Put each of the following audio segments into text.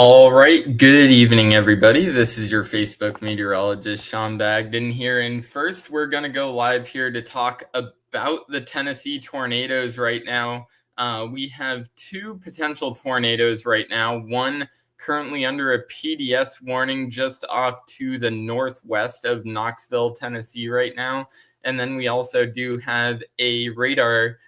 All right, good evening, everybody. This is your Facebook meteorologist, Sean Bagden here. And first, we're going to go live here to talk about the Tennessee tornadoes right now. We have two potential tornadoes right now, one currently under a PDS warning just off to the northwest of Knoxville, Tennessee right now. And then we also do have a radar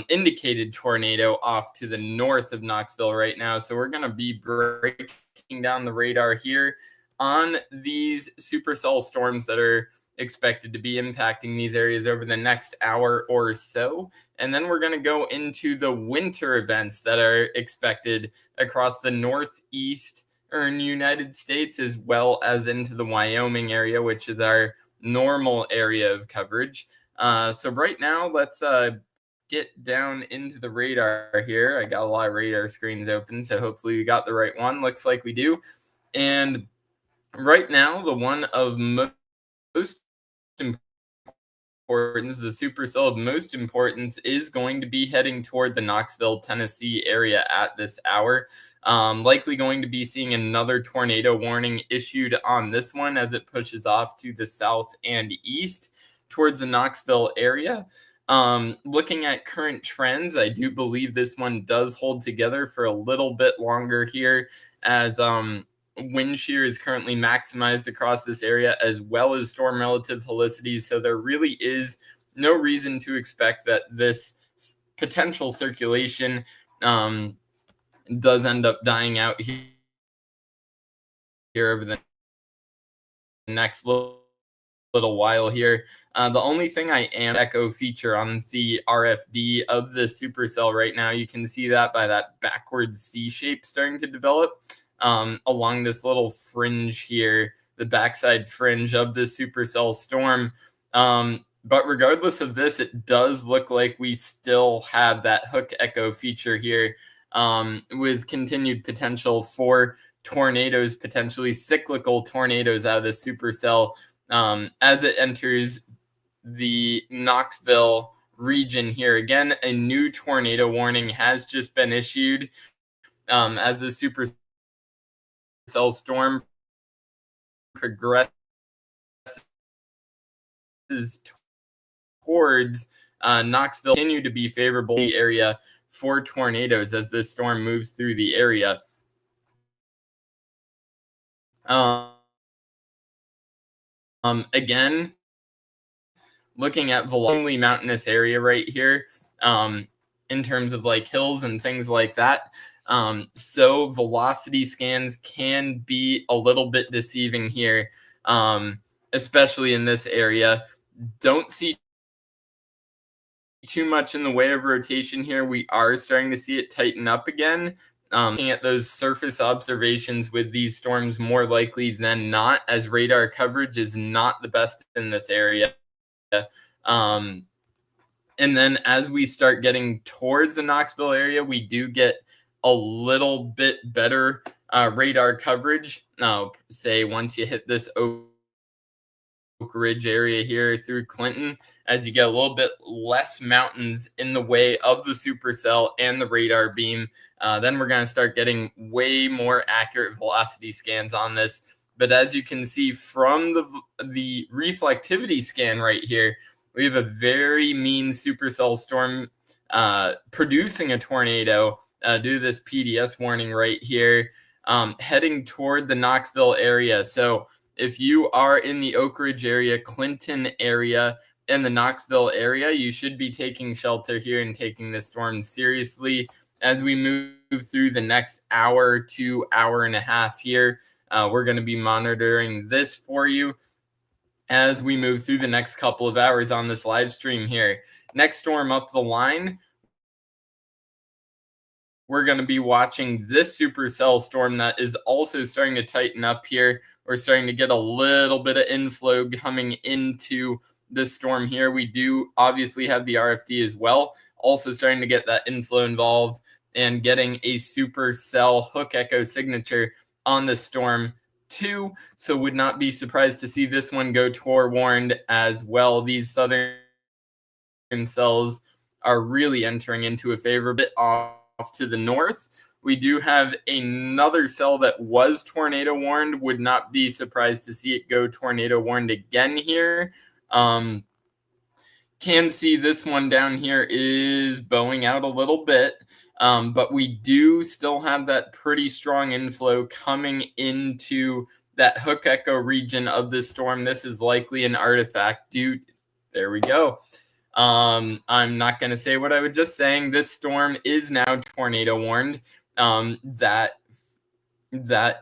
indicated tornado off to the north of Knoxville right now. So we're going to be breaking down the radar here on these supercell storms that are expected to be impacting these areas over the next hour or so. And then we're going to go into the winter events that are expected across the northeastern United States, as well as into the Wyoming area, which is our normal area of coverage. So right now, let's get down into the radar here. I got a lot of radar screens open, so hopefully we got the right one. Looks like we do. And right now, the one of most importance, the supercell of most importance, is going to be heading toward the Knoxville, Tennessee area at this hour. Likely going to be seeing another tornado warning issued on this one as it pushes off to the south and east towards the Knoxville area. Looking at current trends, I do believe this one does hold together for a little bit longer here, as wind shear is currently maximized across this area, as well as storm relative helicity. So there really is no reason to expect that this potential circulation does end up dying out here over the next little while here. The only thing I am echo feature on the RFD of the supercell right now, you can see that by that backwards C shape starting to develop along this little fringe here, the backside fringe of the supercell storm. But regardless of this, it does look like we still have that hook echo feature here with continued potential for tornadoes, potentially cyclical tornadoes out of the supercell as it enters the Knoxville region here. Again, a new tornado warning has just been issued as the supercell storm progresses towards Knoxville. Continue to be favorable area for tornadoes as this storm moves through the area. Again, looking at lonely mountainous area right here in terms of like hills and things like that. So velocity scans can be a little bit deceiving here, especially in this area. Don't see too much in the way of rotation here. We are starting to see it tighten up again. Looking at those surface observations with these storms, more likely than not, as radar coverage is not the best in this area. And then as we start getting towards the Knoxville area, we do get a little bit better radar coverage. Now, say once you hit this Oak Ridge area here through Clinton, as you get a little bit less mountains in the way of the supercell and the radar beam, then we're going to start getting way more accurate velocity scans on this. But as you can see from the reflectivity scan right here, we have a very mean supercell storm producing a tornado due to this PDS warning right here, heading toward the Knoxville area. So if you are in the Oak Ridge area, Clinton area, and the Knoxville area, you should be taking shelter here and taking this storm seriously as we move through the next hour to hour and a half here. We're going to be monitoring this for you as we move through the next couple of hours on this live stream here. Next storm up the line, we're going to be watching this supercell storm that is also starting to tighten up here. We're starting to get a little bit of inflow coming into this storm here. We do obviously have the RFD as well, also starting to get that inflow involved and getting a supercell hook echo signature on the storm too. So would not be surprised to see this one go forewarned as well. These southern cells are really entering into a favor, a bit off to the north We do have another cell that was tornado warned. Would not be surprised to see it go tornado warned again here. Can see this one down here is bowing out a little bit, but we do still have that pretty strong inflow coming into that hook echo region of this storm. This is likely an artifact due. There we go. I'm not going to say what I was just saying. This storm is now tornado warned. That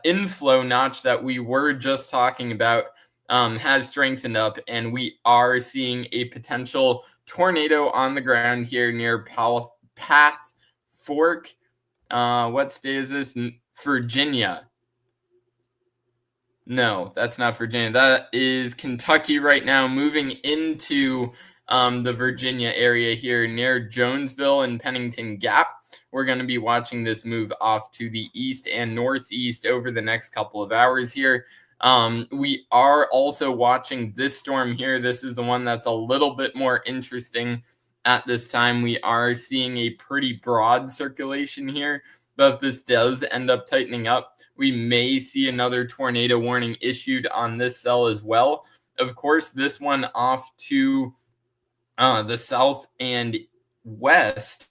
inflow notch that we were just talking about has strengthened up, and we are seeing a potential tornado on the ground here near Path Fork. What state is this? Virginia. No, that's not Virginia. That is Kentucky right now, moving into the Virginia area here near Jonesville and Pennington Gap. We're going to be watching this move off to the east and northeast over the next couple of hours here. We are also watching this storm here. This is the one that's a little bit more interesting at this time. We are seeing a pretty broad circulation here, but if this does end up tightening up, we may see another tornado warning issued on this cell as well. Of course, this one off to the south and west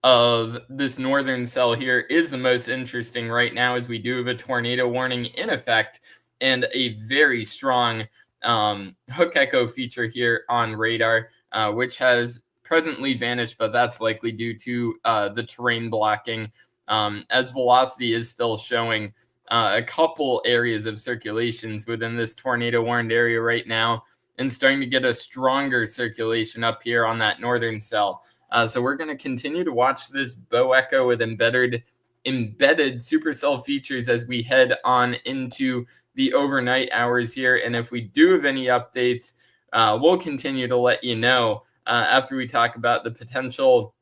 of this northern cell here is the most interesting right now, as we do have a tornado warning in effect and a very strong hook echo feature here on radar, which has presently vanished, but that's likely due to the terrain blocking, as velocity is still showing a couple areas of circulations within this tornado warned area right now, and starting to get a stronger circulation up here on that northern cell. So we're going to continue to watch this bow echo with embedded supercell features as we head on into the overnight hours here. And if we do have any updates, we'll continue to let you know after we talk about the potential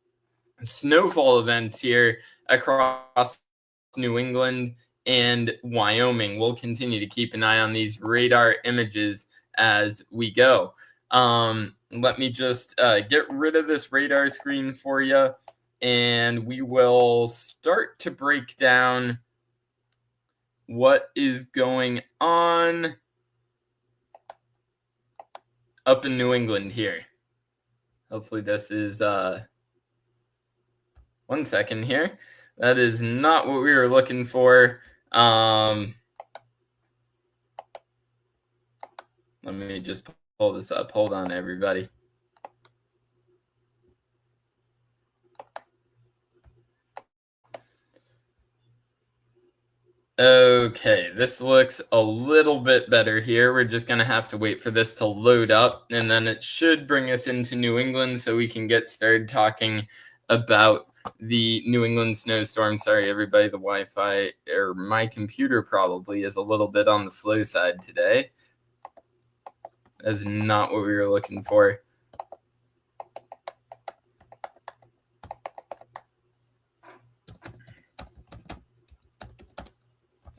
snowfall events here across New England and Wyoming. We'll continue to keep an eye on these radar images as we go. Let me just get rid of this radar screen for you, and we will start to break down what is going on up in New England here. Hopefully this is, 1 second here. That is not what we were looking for. Let me just pull this up. Hold on, everybody. Okay, this looks a little bit better here. We're just going to have to wait for this to load up, and then it should bring us into New England so we can get started talking about the New England snowstorm. Sorry, everybody, the Wi-Fi, or my computer probably is a little bit on the slow side today. That's not what we were looking for.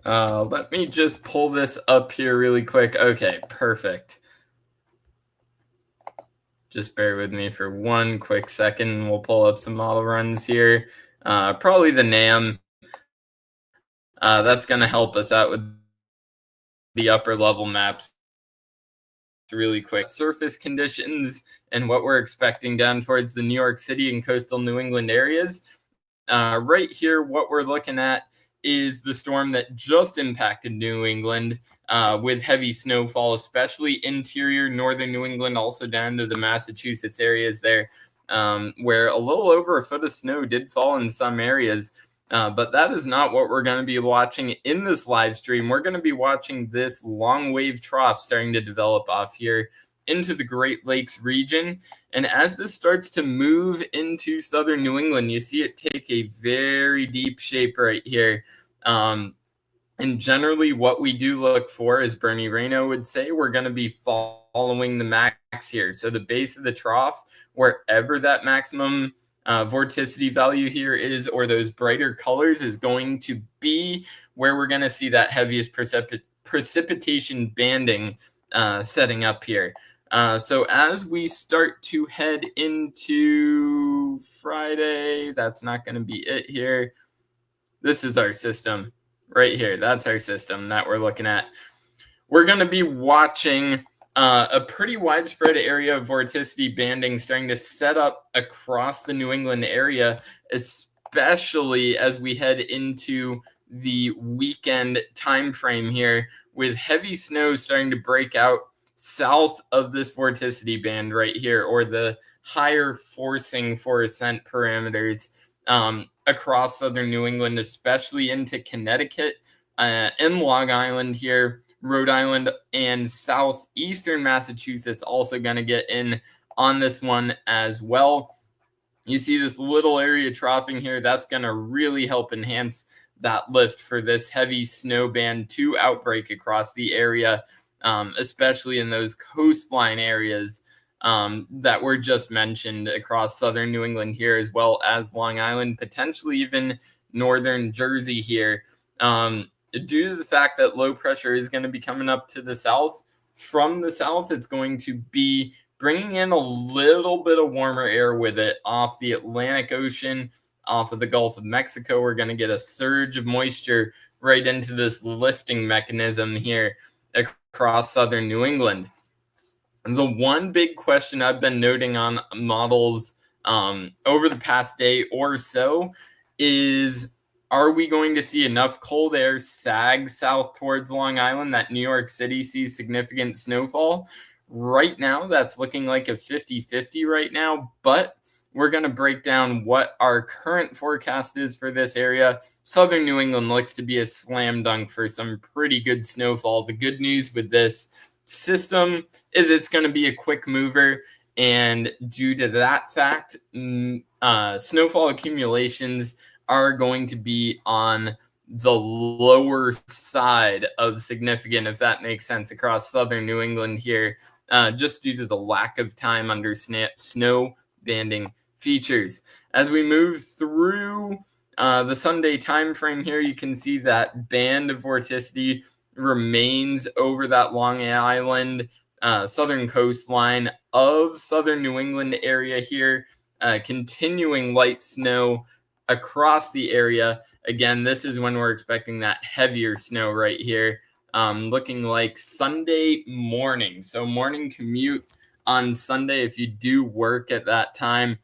Let me just pull this up here really quick. Okay, perfect. Just bear with me for 1 quick second. We'll pull up some model runs here. Probably the NAM. That's going to help us out with the upper level maps really quick. Surface conditions and what we're expecting down towards the New York City and coastal New England areas. Right here, what we're looking at is the storm that just impacted New England with heavy snowfall, especially interior northern New England, also down to the Massachusetts areas there, where a little over a foot of snow did fall in some areas. But that is not what we're going to be watching in this live stream. We're going to be watching this long wave trough starting to develop off here into the Great Lakes region. And as this starts to move into southern New England, you see it take a very deep shape right here. And generally what we do look for, as Bernie Rayno would say, we're going to be following the max here. So the base of the trough, wherever that maximum vorticity value here is, or those brighter colors, is going to be where we're going to see that heaviest precipitation banding setting up here. So as we start to head into Friday, that's not going to be it here. This is our system right here. That's our system that we're looking at. We're going to be watching a pretty widespread area of vorticity banding starting to set up across the New England area, especially as we head into the weekend time frame here, with heavy snow starting to break out south of this vorticity band right here, or the higher forcing for ascent parameters across southern New England, especially into Connecticut and Long Island here. Rhode Island and southeastern Massachusetts also going to get in on this one as well. You see this little area troughing here. That's going to really help enhance that lift for this heavy snow band to outbreak across the area, especially in those coastline areas that were just mentioned across southern New England here, as well as Long Island, potentially even northern Jersey here. Due to the fact that low pressure is going to be coming up to the south, from the south, it's going to be bringing in a little bit of warmer air with it off the Atlantic Ocean, off of the Gulf of Mexico. We're going to get a surge of moisture right into this lifting mechanism here across southern New England. And the one big question I've been noting on models over the past day or so is, are we going to see enough cold air sag south towards Long Island that New York City sees significant snowfall? Right now, that's looking like a 50-50 right now, but we're going to break down what our current forecast is for this area. Southern New England looks to be a slam dunk for some pretty good snowfall. The good news with this system is it's going to be a quick mover, and due to that fact, snowfall accumulations are going to be on the lower side of significant, if that makes sense, across southern New England here, just due to the lack of time under snow banding features. As we move through the Sunday time frame here, you can see that band of vorticity remains over that Long Island southern coastline of southern New England area here, continuing light snow across the area. Again, this is when we're expecting that heavier snow right here, looking like Sunday morning. So morning commute on Sunday, if you do work at that time,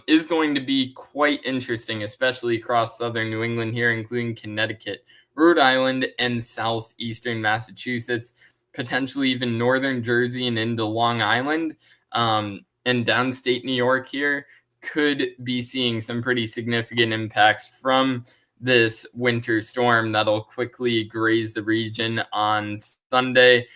is going to be quite interesting, especially across southern New England here, including Connecticut, Rhode Island, and southeastern Massachusetts, potentially even northern Jersey and into Long Island, and downstate New York here could be seeing some pretty significant impacts from this winter storm that'll quickly graze the region on Sunday.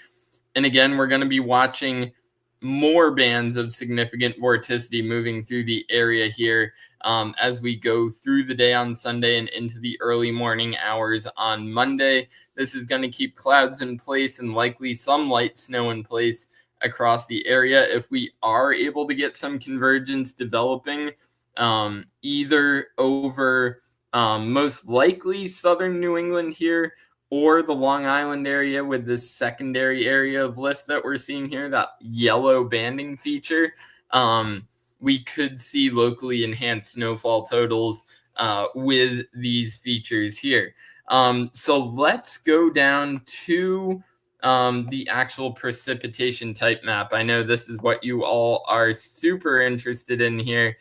And again, we're going to be watching more bands of significant vorticity moving through the area here as we go through the day on Sunday and into the early morning hours on Monday. This is going to keep clouds in place and likely some light snow in place across the area. If we are able to get some convergence developing, either over most likely southern New England here, or the Long Island area with this secondary area of lift that we're seeing here, that yellow banding feature, we could see locally enhanced snowfall totals with these features here. So let's go down to the actual precipitation type map. I know this is what you all are super interested in here.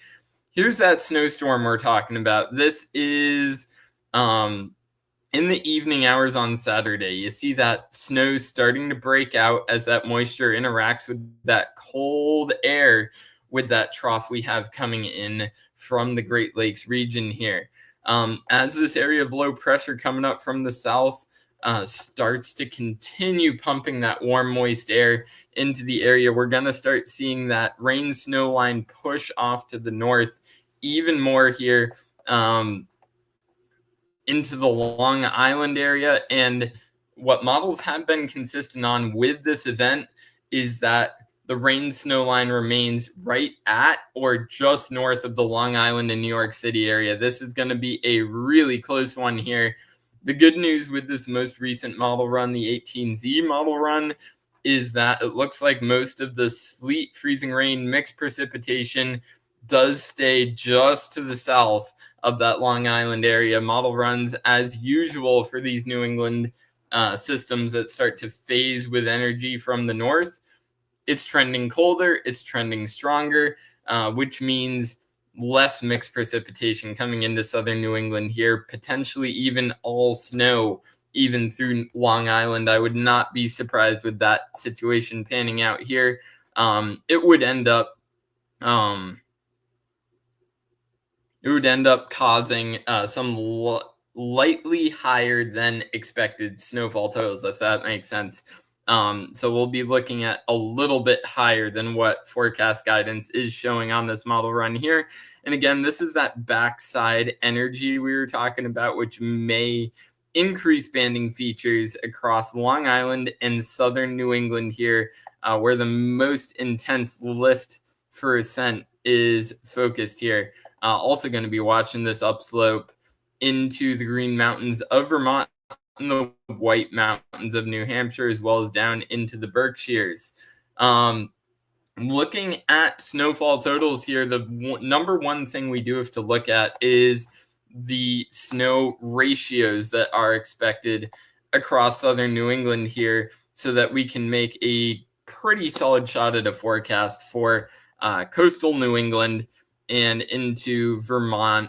Here's that snowstorm we're talking about. This is in the evening hours on Saturday. You see that snow starting to break out as that moisture interacts with that cold air with that trough we have coming in from the Great Lakes region here. As this area of low pressure coming up from the south starts to continue pumping that warm, moist air into the area, we're going to start seeing that rain snow line push off to the north even more here into the Long Island area. And what models have been consistent on with this event is that the rain snow line remains right at or just north of the Long Island and New York City area. This is going to be a really close one here. The good news with this most recent model run, the 18Z model run, is that it looks like most of the sleet, freezing rain, mixed precipitation does stay just to the south of that Long Island area. Model runs as usual for these New England systems that start to phase with energy from the north. It's trending colder, it's trending stronger, which means less mixed precipitation coming into southern New England here, potentially even all snow, even through Long Island. I would not be surprised with that situation panning out here. It would end up causing some lightly higher than expected snowfall totals, if that makes sense. So we'll be looking at a little bit higher than what forecast guidance is showing on this model run here. And again, this is that backside energy we were talking about, which may increase banding features across Long Island and southern New England here, where the most intense lift for ascent is focused here. Also going to be watching this upslope into the Green Mountains of Vermont and the White Mountains of New Hampshire, as well as down into the Berkshires. Looking at snowfall totals here, the number one thing we do have to look at is the snow ratios that are expected across southern New England here, so that we can make a pretty solid shot at a forecast for coastal New England and into Vermont,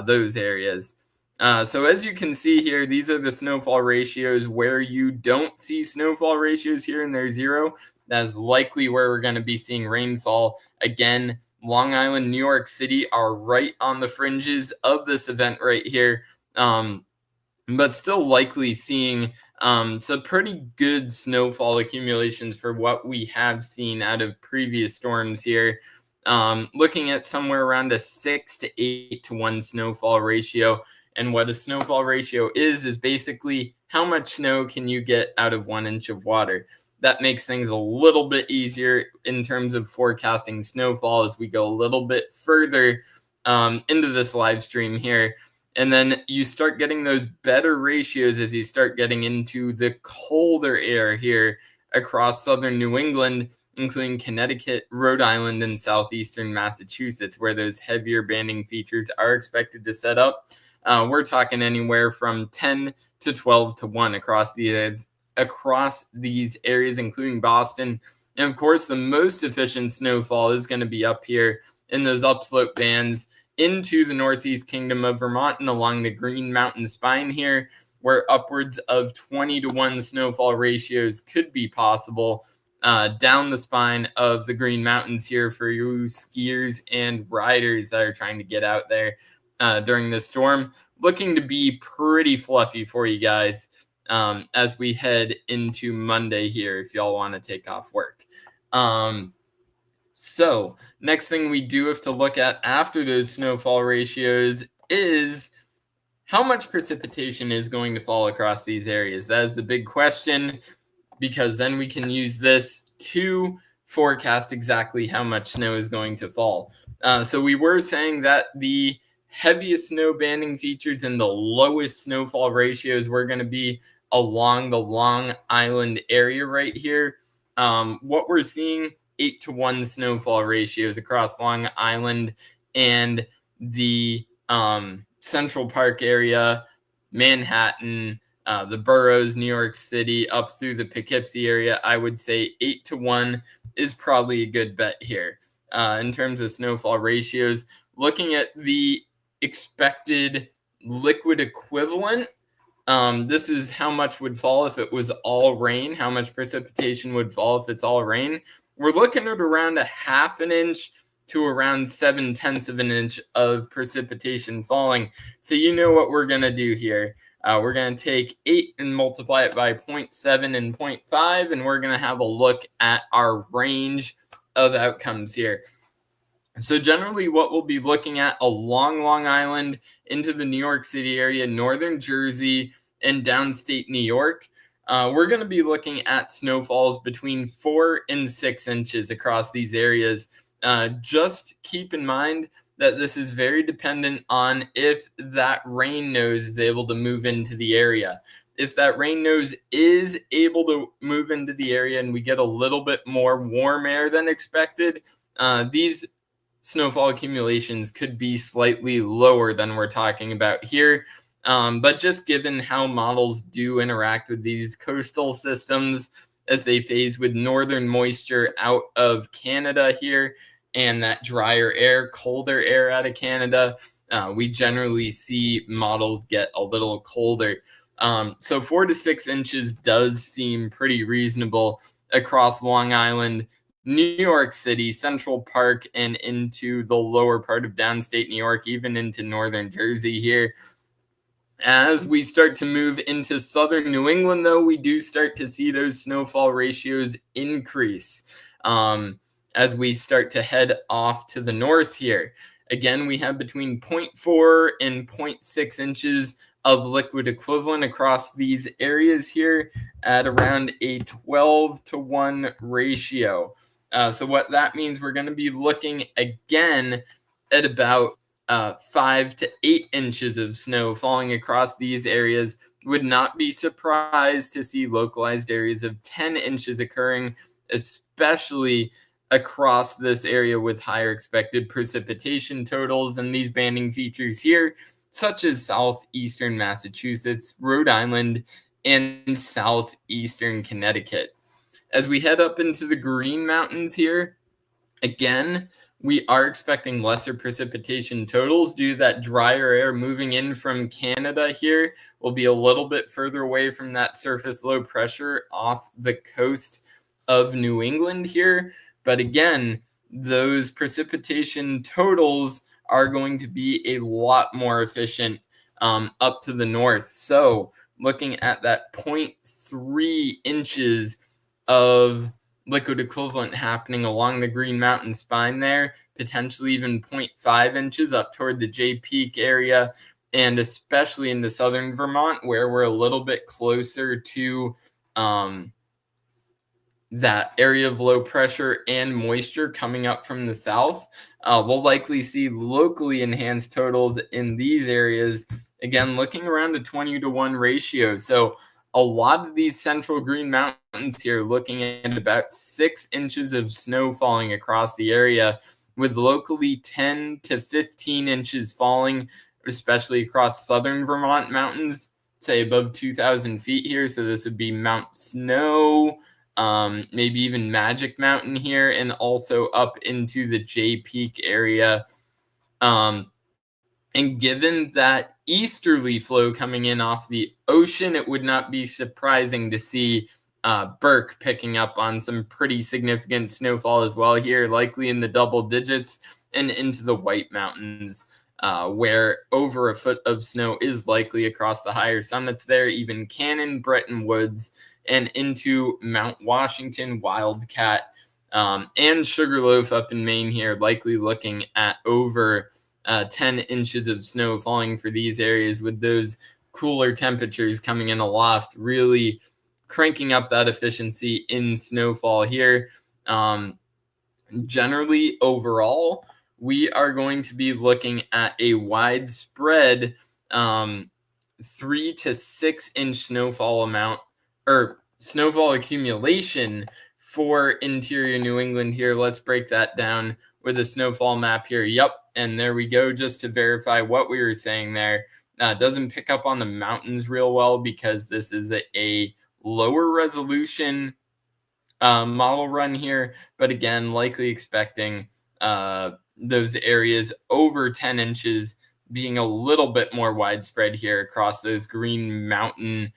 those areas. So as you can see here, these are the snowfall ratios. Where you don't see snowfall ratios here and they're zero, that's likely where we're going to be seeing rainfall. Again, Long Island, New York City are right on the fringes of this event right here, but still likely seeing some pretty good snowfall accumulations for what we have seen out of previous storms here. Looking at somewhere around a 6 to 8 to 1 snowfall ratio. And what a snowfall ratio is basically how much snow can you get out of 1 inch of water. That makes things a little bit easier in terms of forecasting snowfall as we go a little bit further into this live stream here. And then you start getting those better ratios as you start getting into the colder air here across southern New England, including Connecticut, Rhode Island, and southeastern Massachusetts, where those heavier banding features are expected to set up. We're talking anywhere from 10 to 12 to 1 across these areas, including Boston. And of course, the most efficient snowfall is going to be up here in those upslope bands into the Northeast Kingdom of Vermont and along the Green Mountain spine here, where upwards of 20 to 1 snowfall ratios could be possible down the spine of the Green Mountains here for you skiers and riders that are trying to get out there during this storm. Looking to be pretty fluffy for you guys as we head into Monday here, if y'all want to take off work. So next thing we do have to look at after those snowfall ratios is how much precipitation is going to fall across these areas. That is the big question, because then we can use this to forecast exactly how much snow is going to fall. So we were saying that the heaviest snow banding features and the lowest snowfall ratios were going to be along the Long Island area right here. What we're seeing, 8 to 1 snowfall ratios across Long Island and the Central Park area, Manhattan, the boroughs, New York City, up through the Poughkeepsie area. I would say 8 to 1 is probably a good bet here in terms of snowfall ratios. Looking at the expected liquid equivalent, this is how much would fall if it was all rain, how much precipitation would fall if it's all rain. We're looking at around a 1/2 inch to around 7/10 of an inch of precipitation falling. So you know what we're going to do here. We're going to take 8 and multiply it by 0.7 and 0.5, and we're going to have a look at our range of outcomes here. So generally what we'll be looking at along Long Island into the New York City area, northern Jersey, and downstate New York, we're going to be looking at snowfalls between 4 and 6 inches across these areas. Just keep in mind that this is very dependent on if that rain nose is able to move into the area. if that rain nose is able to move into the area and we get a little bit more warm air than expected, these snowfall accumulations could be slightly lower than we're talking about here. But just given how models do interact with these coastal systems as they phase with northern moisture out of Canada here and that drier air, colder air out of Canada, we generally see models get a little colder. So 4 to 6 inches does seem pretty reasonable across Long Island, New York City, Central Park, and into the lower part of downstate New York, even into northern Jersey here. As we start to move into southern New England, though, we do start to see those snowfall ratios increase as we start to head off to the north here. Again, we have between 0.4 and 0.6 inches of liquid equivalent across these areas here at around a 12-to-1 ratio. So what that means, we're going to be looking again at about 5 to 8 inches of snow falling across these areas. Would not be surprised to see localized areas of 10 inches occurring, especially across this area with higher expected precipitation totals and these banding features here, such as southeastern Massachusetts, Rhode Island, and southeastern Connecticut. As we head up into the Green Mountains here, again, we are expecting lesser precipitation totals due to that drier air moving in from Canada here. We'll be a little bit further away from that surface low pressure off the coast of New England here. But again, those precipitation totals are going to be a lot more efficient up to the north. So looking at that 0.3 inches of liquid equivalent happening along the Green Mountain spine there, potentially even 0.5 inches up toward the Jay Peak area, and especially into southern Vermont, where we're a little bit closer to that area of low pressure and moisture coming up from the south. We'll likely see locally enhanced totals in these areas, again, looking around a 20-to-1 ratio. So a lot of these central Green Mountains here looking at about 6 inches of snow falling across the area, with locally 10 to 15 inches falling, especially across southern Vermont mountains, say above 2,000 feet here. So this would be Mount Snow, maybe even Magic Mountain here, and also up into the Jay Peak area. And given that easterly flow coming in off the ocean, it would not be surprising to see Burke picking up on some pretty significant snowfall as well here, likely in the double digits, and into the White Mountains, where over a foot of snow is likely across the higher summits there, even Cannon, Bretton Woods, and into Mount Washington, Wildcat, and Sugarloaf up in Maine here, likely looking at over 10 inches of snow falling for these areas, with those cooler temperatures coming in aloft, really cranking up that efficiency in snowfall here. Generally, overall, we are going to be looking at a widespread 3 to 6 inch snowfall amount, or snowfall accumulation for interior New England here. Let's break that down with a snowfall map here. Yep. And there we go, just to verify what we were saying there. Doesn't pick up on the mountains real well because this is a lower resolution model run here. But again, likely expecting those areas over 10 inches being a little bit more widespread here across those Green Mountain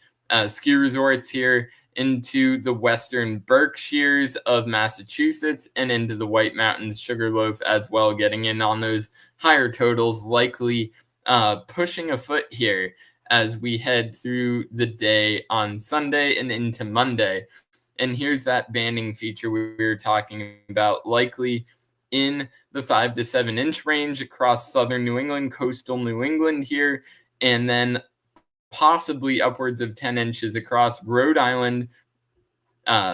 ski resorts here, into the western Berkshires of Massachusetts, and into the White Mountains, Sugarloaf as well, getting in on those higher totals, likely pushing a foot here as we head through the day on Sunday and into Monday. And here's that banding feature we were talking about, likely in the 5 to 7 inch range across southern New England, coastal New England here, and then possibly upwards of 10 inches across Rhode Island,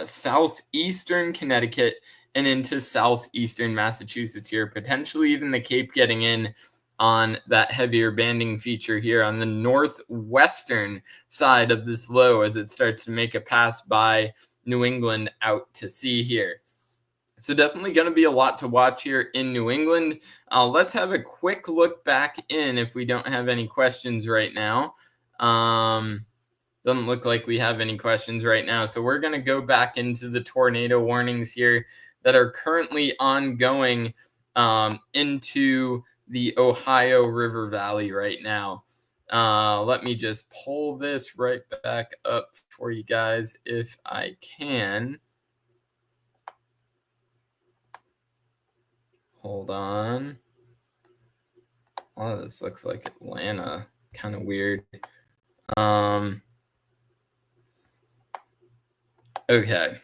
southeastern Connecticut, and into southeastern Massachusetts here, potentially even the Cape getting in on that heavier banding feature here on the northwestern side of this low as it starts to make a pass by New England out to sea here. So definitely going to be a lot to watch here in New England. Let's have a quick look back in if we don't have any questions right now. Doesn't look like we have any questions right now. So we're going to go back into the tornado warnings here that are currently ongoing into the Ohio River Valley right now. Let me just pull this right back up for you guys if I can. Hold on. Oh, this looks like Atlanta. Kind of weird. Okay.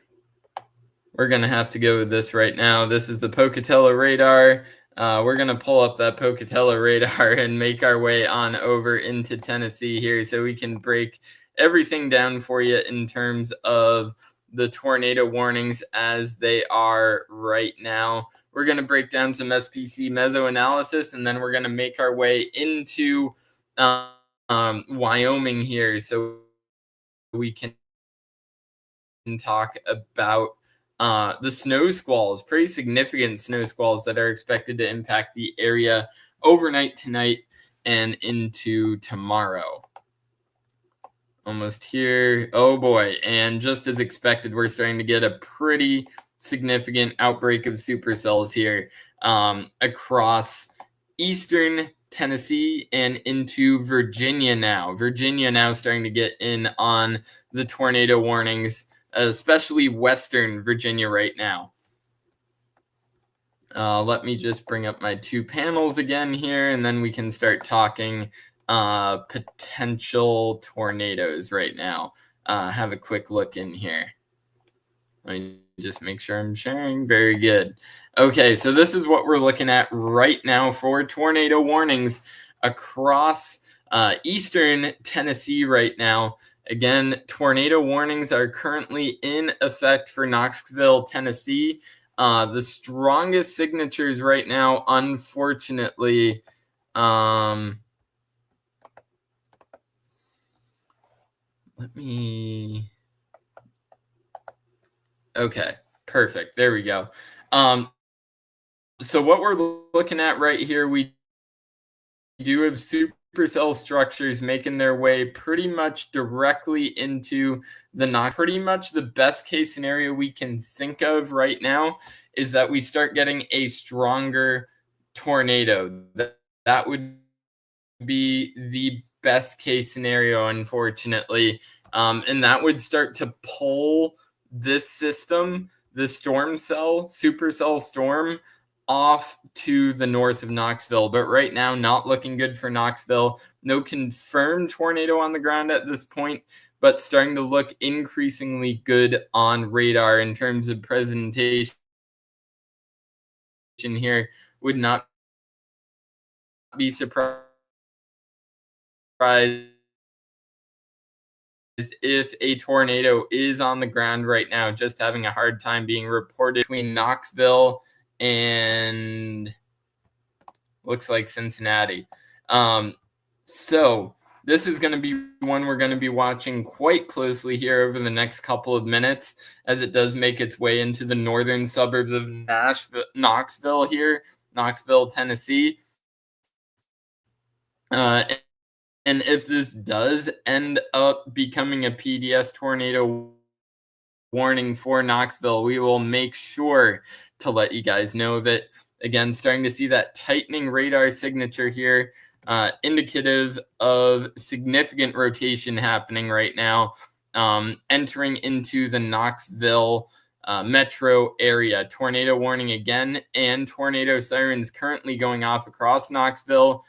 We're going to have to go with this right now. This is the Pocatello radar. We're going to pull up that Pocatello radar and make our way on over into Tennessee here so we can break everything down for you in terms of the tornado warnings as they are right now. We're going to break down some SPC meso analysis, and then we're going to make our way into Wyoming here so we can talk about the snow squalls, pretty significant snow squalls that are expected to impact the area overnight tonight and into tomorrow. Almost here. Oh boy. And just as expected, we're starting to get a pretty significant outbreak of supercells here across eastern Tennessee and into Virginia now. Virginia now starting to get in on the tornado warnings, especially western Virginia right now. Let me just bring up my two panels again here, and then we can start talking potential tornadoes right now. Have a quick look in here. Let me just make sure I'm sharing. Very good. Okay, so this is what we're looking at right now for tornado warnings across eastern Tennessee right now. Again, tornado warnings are currently in effect for Knoxville, Tennessee. The strongest signatures right now, unfortunately, okay, perfect. There we go. So what we're looking at right here, we do have supercell structures making their way pretty much directly into the knock. Pretty much the best case scenario we can think of right now is that we start getting a stronger tornado. That would be the best case scenario, unfortunately. And that would start to pull this system, the storm cell, supercell storm, off to the north of Knoxville. But right now, not looking good for Knoxville. No confirmed tornado on the ground at this point, but starting to look increasingly good on radar in terms of presentation here. Would not be surprised if a tornado is on the ground right now, just having a hard time being reported between Knoxville and looks like Cincinnati. So this is going to be one we're going to be watching quite closely here over the next couple of minutes as it does make its way into the northern suburbs of Knoxville here, Knoxville, Tennessee. And if this does end up becoming a PDS tornado warning for Knoxville, we will make sure to let you guys know of it. Again, starting to see that tightening radar signature here, indicative of significant rotation happening right now, entering into the Knoxville metro area. Tornado warning again, and tornado sirens currently going off across Knoxville,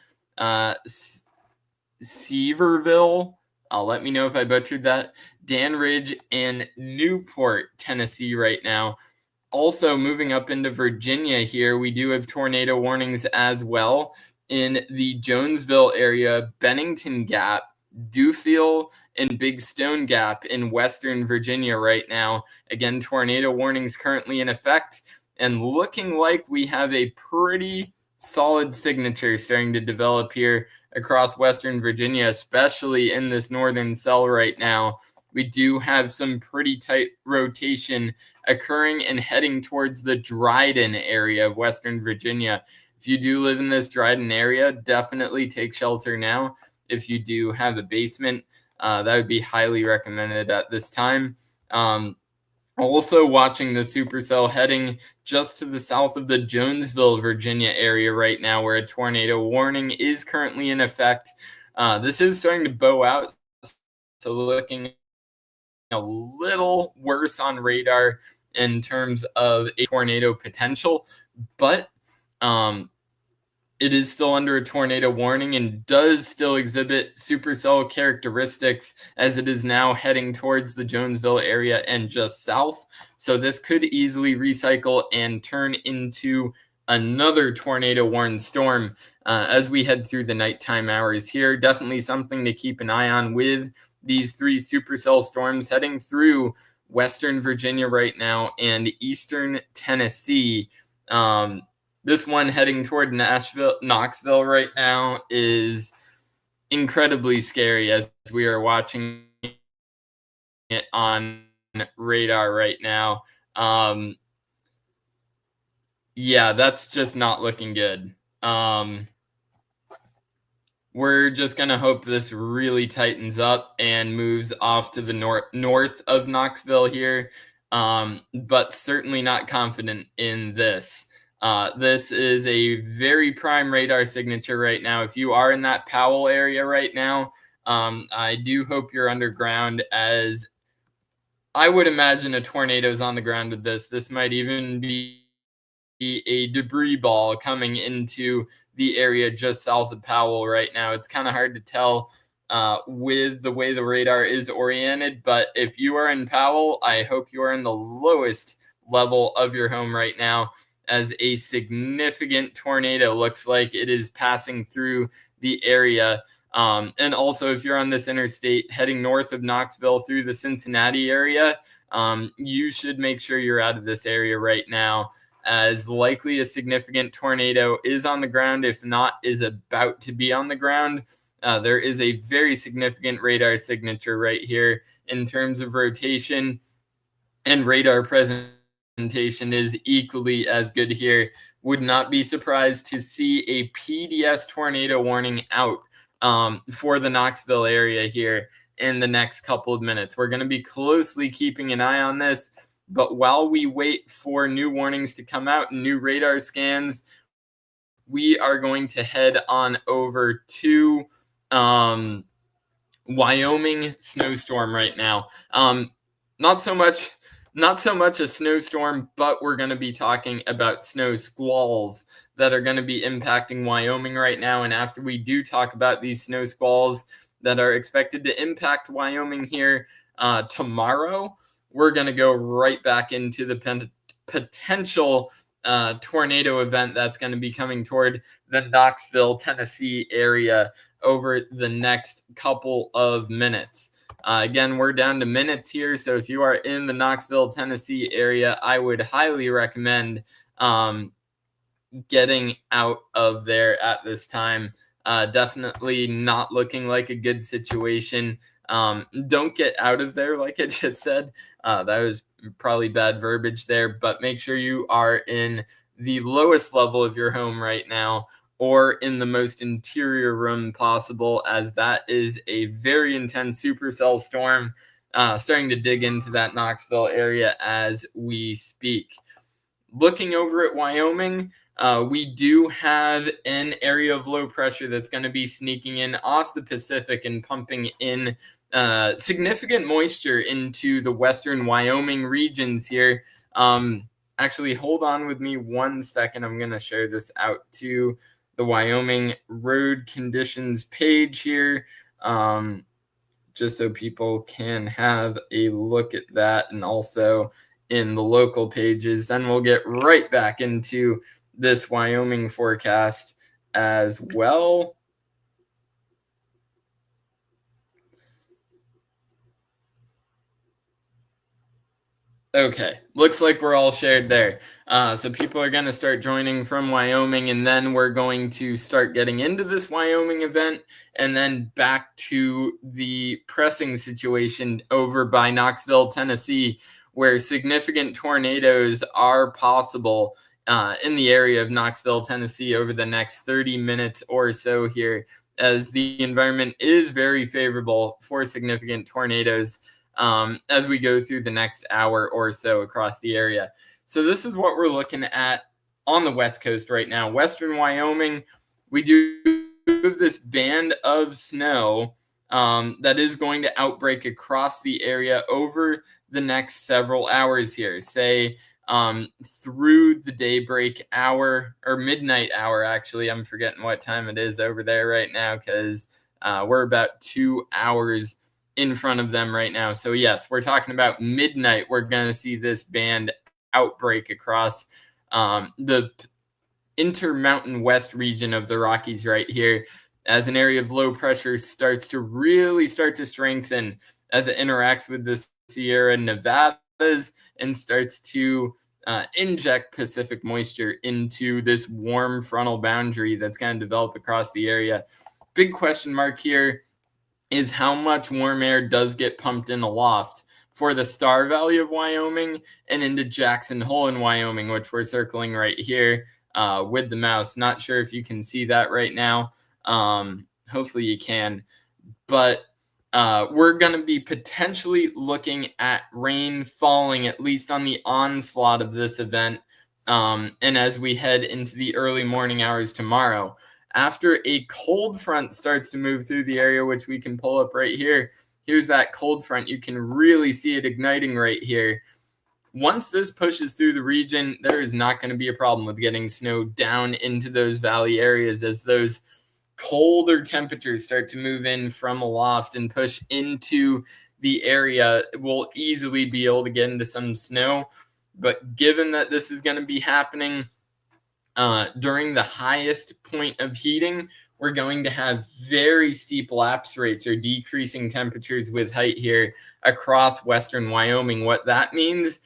Sevierville, let me know if I butchered that, Danridge, and Newport, Tennessee right now. Also moving up into Virginia here, we do have tornado warnings as well in the Jonesville area, Bennington Gap, Dewfield, and Big Stone Gap in western Virginia right now. Again, tornado warnings currently in effect and looking like we have a pretty solid signature starting to develop here across Western Virginia, especially in this northern cell right now. We do have some pretty tight rotation occurring and heading towards the Dryden area of Western Virginia. If you do live in this Dryden area, definitely take shelter now. If you do have a basement, that would be highly recommended at this time. Also watching the supercell heading just to the south of the Jonesville, Virginia area right now, where a tornado warning is currently in effect. This is starting to bow out, so looking a little worse on radar in terms of a tornado potential, but it is still under a tornado warning and does still exhibit supercell characteristics as it is now heading towards the Jonesville area and just south. So this could easily recycle and turn into another tornado warned storm as we head through the nighttime hours here. Definitely something to keep an eye on with these three supercell storms heading through Western Virginia right now and Eastern Tennessee. This one heading toward Knoxville right now is incredibly scary as we are watching it on radar right now. Yeah, that's just not looking good. We're just going to hope this really tightens up and moves off to the north of Knoxville here, but certainly not confident in this. This is a very prime radar signature right now. If you are in that Powell area right now, I do hope you're underground, as I would imagine a tornado is on the ground with this. This might even be a debris ball coming into the area just south of Powell right now. It's kind of hard to tell with the way the radar is oriented, but if you are in Powell, I hope you are in the lowest level of your home right now, as a significant tornado looks like it is passing through the area. And also, if you're on this interstate heading north of Knoxville through the Cincinnati area, you should make sure you're out of this area right now, as likely a significant tornado is on the ground, if not is about to be on the ground. There is a very significant radar signature right here in terms of rotation, and radar presentation is equally as good here. Would not be surprised to see a PDS tornado warning out for the Knoxville area here in the next couple of minutes. We're going to be closely keeping an eye on this. But while we wait for new warnings to come out and new radar scans, we are going to head on over to Wyoming snowstorm right now. Not so much a snowstorm, but we're going to be talking about snow squalls that are going to be impacting Wyoming right now. And after we do talk about these snow squalls that are expected to impact Wyoming here tomorrow, we're going to go right back into the potential tornado event that's going to be coming toward the Knoxville, Tennessee area over the next couple of minutes. Again, we're down to minutes here, so if you are in the Knoxville, Tennessee area, I would highly recommend getting out of there at this time. Definitely not looking like a good situation. Don't get out of there, like I just said. That was probably bad verbiage there, but make sure you are in the lowest level of your home right now, or in the most interior room possible, as that is a very intense supercell storm starting to dig into that Knoxville area as we speak. Looking over at Wyoming, we do have an area of low pressure that's going to be sneaking in off the Pacific and pumping in significant moisture into the western Wyoming regions here. Actually, hold on with me 1 second. I'm going to share this out to the Wyoming road conditions page here, just so people can have a look at that, and also in the local pages. Then we'll get right back into this Wyoming forecast as well. Okay, looks like we're all shared there. So people are going to start joining from Wyoming, and then we're going to start getting into this Wyoming event, and then back to the pressing situation over by Knoxville, Tennessee, where significant tornadoes are possible in the area of Knoxville, Tennessee over the next 30 minutes or so here, as the environment is very favorable for significant tornadoes as we go through the next hour or so across the area. So this is what we're looking at on the West Coast right now. Western Wyoming, we do have this band of snow that is going to outbreak across the area over the next several hours here, say through the daybreak hour or midnight hour. Actually, I'm forgetting what time it is over there right now because we're about 2 hours in front of them right now. So yes, we're talking about midnight. We're going to see this band outbreak across the intermountain west region of the Rockies right here, as an area of low pressure starts to strengthen as it interacts with the Sierra Nevadas and starts to inject Pacific moisture into this warm frontal boundary that's going to develop across the area. Big question mark here is how much warm air does get pumped in aloft for the Star Valley of Wyoming and into Jackson Hole in Wyoming, which we're circling right here with the mouse. Not sure if you can see that right now. Hopefully you can. But we're going to be potentially looking at rain falling, at least on the onslaught of this event, and as we head into the early morning hours tomorrow. After a cold front starts to move through the area, which we can pull up right here, here's that cold front. You can really see it igniting right here. Once this pushes through the region, there is not going to be a problem with getting snow down into those valley areas as those colder temperatures start to move in from aloft and push into the area. We'll easily be able to get into some snow. But given that this is going to be happening during the highest point of heating, we're going to have very steep lapse rates or decreasing temperatures with height here across western Wyoming. What that means,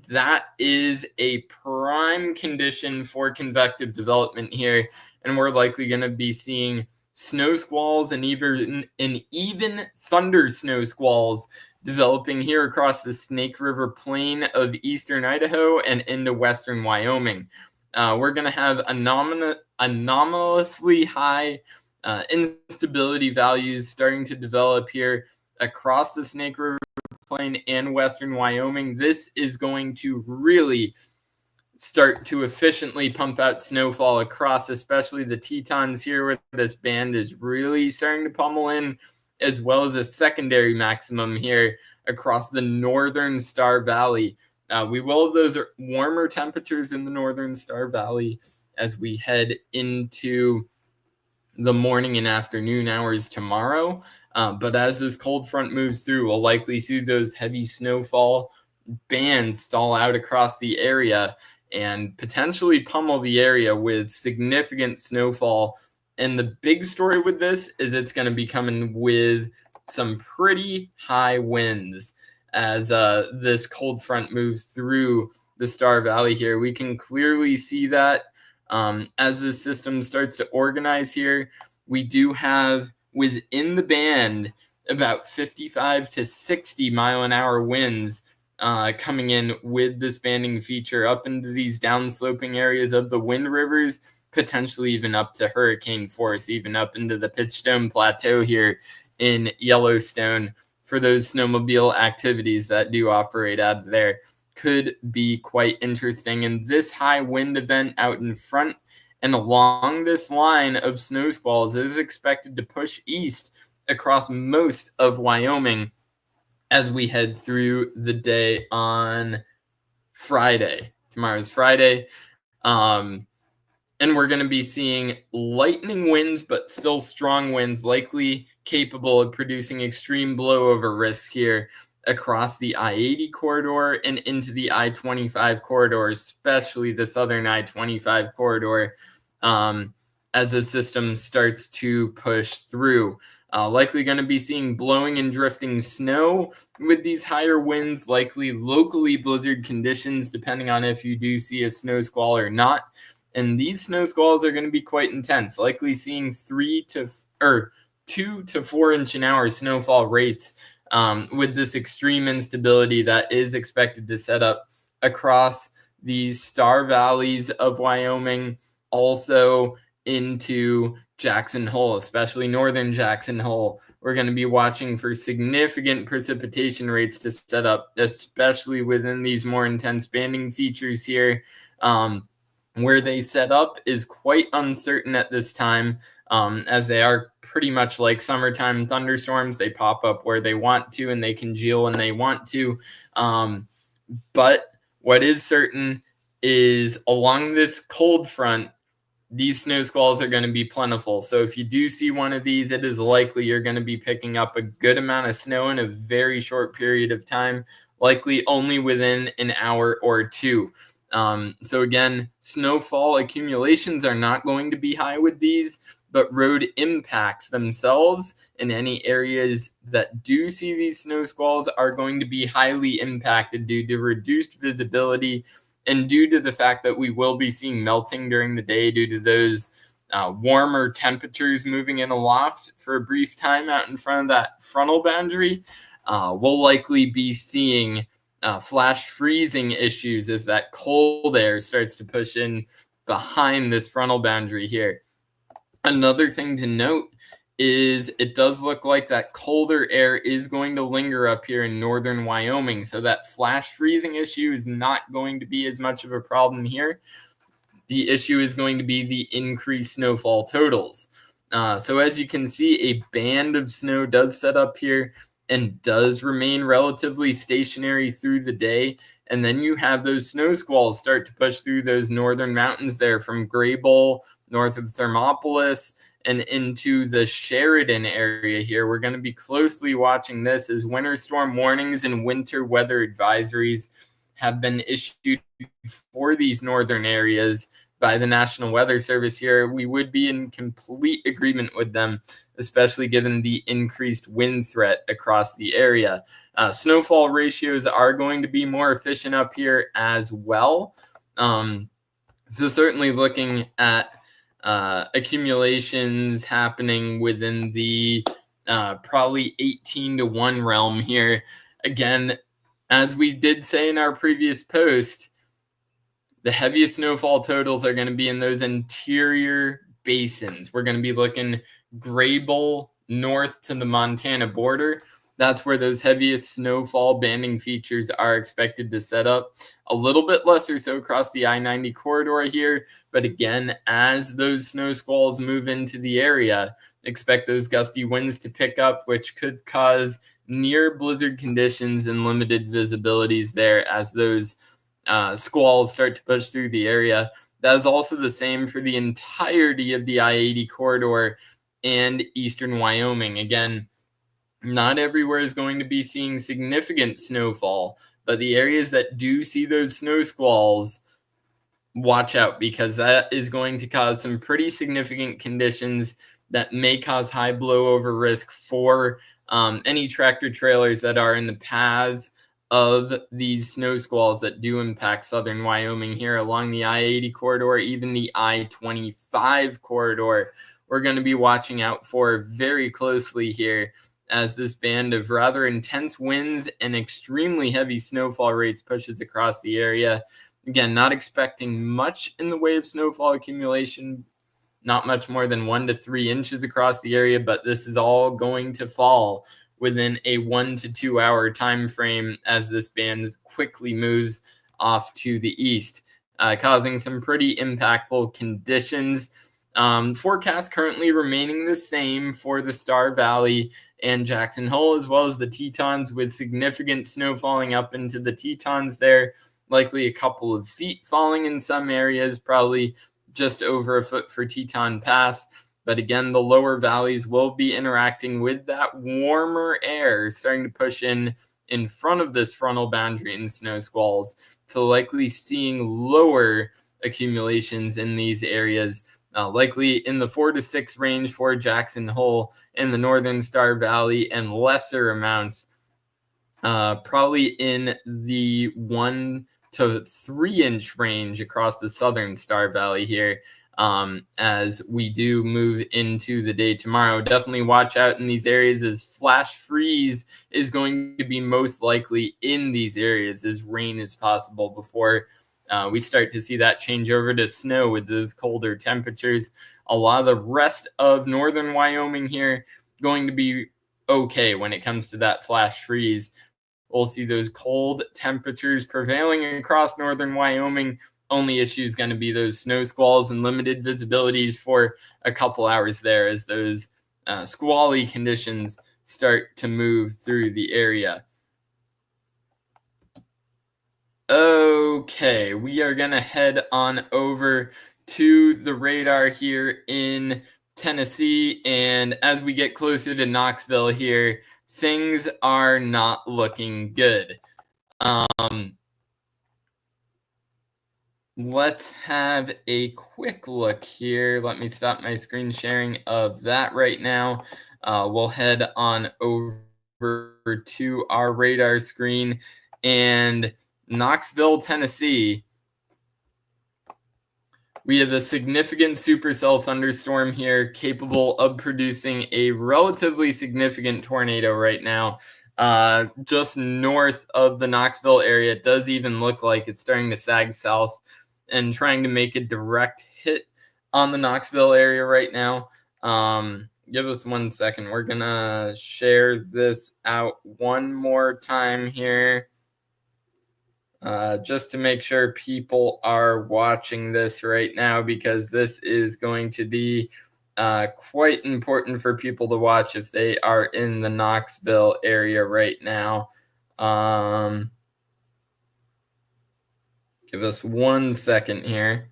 that is a prime condition for convective development here, and we're likely going to be seeing snow squalls and even thunder snow squalls developing here across the Snake River Plain of eastern Idaho and into western Wyoming. We're going to have anomalously high instability values starting to develop here across the Snake River Plain and western Wyoming. This is going to really start to efficiently pump out snowfall across, especially the Tetons here, where this band is really starting to pummel in, as well as a secondary maximum here across the northern Star Valley. We will have those warmer temperatures in the northern Star Valley as we head into the morning and afternoon hours tomorrow. But as this cold front moves through, we'll likely see those heavy snowfall bands stall out across the area and potentially pummel the area with significant snowfall. And the big story with this is it's going to be coming with some pretty high winds as this cold front moves through the Star Valley here. We can clearly see that as the system starts to organize here. We do have within the band about 55 to 60 mile an hour winds coming in with this banding feature up into these downsloping areas of the Wind Rivers, potentially even up to hurricane force, even up into the Pitchstone Plateau here in Yellowstone. For those snowmobile activities that do operate out of there, could be quite interesting. And this high wind event out in front and along this line of snow squalls is expected to push east across most of Wyoming as we head through the day on Friday. Tomorrow's Friday. And we're going to be seeing lightning winds, but still strong winds, likely capable of producing extreme blowover risk here across the I-80 corridor and into the I-25 corridor, especially the southern I-25 corridor, as the system starts to push through. Likely going to be seeing blowing and drifting snow with these higher winds, likely locally blizzard conditions, depending on if you do see a snow squall or not. And these snow squalls are going to be quite intense, likely seeing 2 to 4 inch an hour snowfall rates with this extreme instability that is expected to set up across these star valleys of Wyoming, also into Jackson Hole, especially northern Jackson Hole. We're going to be watching for significant precipitation rates to set up, especially within these more intense banding features here. Where they set up is quite uncertain at this time, as they are pretty much like summertime thunderstorms. They pop up where they want to and they congeal when they want to. But what is certain is along this cold front, these snow squalls are going to be plentiful. So if you do see one of these, it is likely you're going to be picking up a good amount of snow in a very short period of time, likely only within an hour or two. So again, snowfall accumulations are not going to be high with these, but road impacts themselves in any areas that do see these snow squalls are going to be highly impacted due to reduced visibility and due to the fact that we will be seeing melting during the day due to those warmer temperatures moving in aloft for a brief time out in front of that frontal boundary. We'll likely be seeing flash freezing issues as that cold air starts to push in behind this frontal boundary here. Another thing to note is it does look like that colder air is going to linger up here in northern Wyoming. So that flash freezing issue is not going to be as much of a problem here. The issue is going to be the increased snowfall totals. So as you can see, a band of snow does set up here and does remain relatively stationary through the day. And then you have those snow squalls start to push through those northern mountains there from Graybull, north of Thermopolis, and into the Sheridan area here. We're going to be closely watching this as winter storm warnings and winter weather advisories have been issued for these northern areas by the National Weather Service here. We would be in complete agreement with them, especially given the increased wind threat across the area. Snowfall ratios are going to be more efficient up here as well. So certainly looking at accumulations happening within the probably 18-to-1 realm here. Again, as we did say in our previous post, the heaviest snowfall totals are going to be in those interior basins. We're going to be looking Graybull north to the Montana border. That's where those heaviest snowfall banding features are expected to set up. A little bit less or so across the I-90 corridor here. But again, as those snow squalls move into the area, expect those gusty winds to pick up, which could cause near blizzard conditions and limited visibilities there as those squalls start to push through the area. That is also the same for the entirety of the I-80 corridor and eastern Wyoming. Again, not everywhere is going to be seeing significant snowfall, but the areas that do see those snow squalls, watch out, because that is going to cause some pretty significant conditions that may cause high blowover risk for any tractor trailers that are in the paths of these snow squalls that do impact southern Wyoming here along the I-80 corridor, even the I-25 corridor. We're going to be watching out for very closely here as this band of rather intense winds and extremely heavy snowfall rates pushes across the area. Again, not expecting much in the way of snowfall accumulation, not much more than 1 to 3 inches across the area, but this is all going to fall within a 1 to 2 hour time frame as this band quickly moves off to the east, causing some pretty impactful conditions. Forecast currently remaining the same for the Star Valley and Jackson Hole, as well as the Tetons, with significant snow falling up into the Tetons there, likely a couple of feet falling in some areas, probably just over a foot for Teton Pass. But again, the lower valleys will be interacting with that warmer air starting to push in front of this frontal boundary in snow squalls. So likely seeing lower accumulations in these areas likely in the 4 to 6 range for Jackson Hole in the northern Star Valley, and lesser amounts probably in the 1 to 3 inch range across the southern Star Valley here. As we do move into the day tomorrow, definitely watch out in these areas, as flash freeze is going to be most likely in these areas, as rain is possible before we start to see that change over to snow with those colder temperatures. A lot of the rest of northern Wyoming here going to be okay when it comes to that flash freeze. We'll see those cold temperatures prevailing across northern Wyoming. Only issue is going to be those snow squalls and limited visibilities for a couple hours there, as those squally conditions start to move through the area. Okay, we are going to head on over to the radar here in Tennessee. And as we get closer to Knoxville here, things are not looking good. Let's have a quick look here. Let me stop my screen sharing of that right now. We'll head on over to our radar screen, and Knoxville, Tennessee. We have a significant supercell thunderstorm here capable of producing a relatively significant tornado right now. Just north of the Knoxville area. It does even look like it's starting to sag south and trying to make a direct hit on the Knoxville area right now. Give us 1 second. We're going to share this out one more time here, just to make sure people are watching this right now, because this is going to be quite important for people to watch if they are in the Knoxville area right now. Give us 1 second here.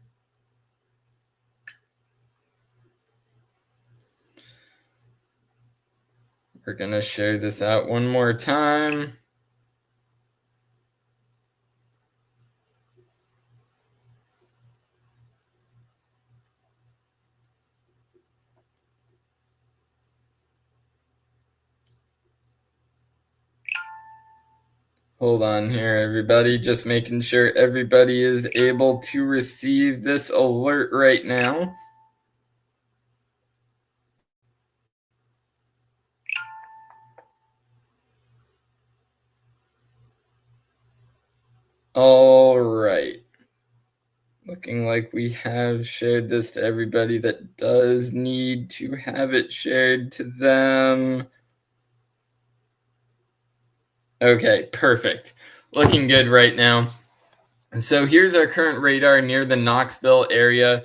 We're going to share this out one more time. Hold on here, everybody. Just making sure everybody is able to receive this alert right now. All right. Looking like we have shared this to everybody that does need to have it shared to them. Okay, perfect. Looking good right now. So here's our current radar near the Knoxville area.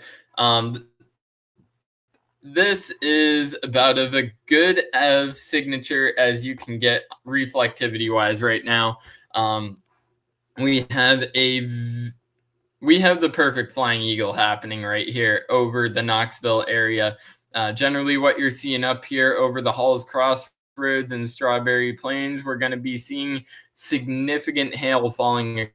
This is about of a good of signature as you can get reflectivity wise right now. We have the perfect flying eagle happening right here over the Knoxville area. Generally what you're seeing up here over the Halls Crossroads and Strawberry Plains, we're going to be seeing significant hail falling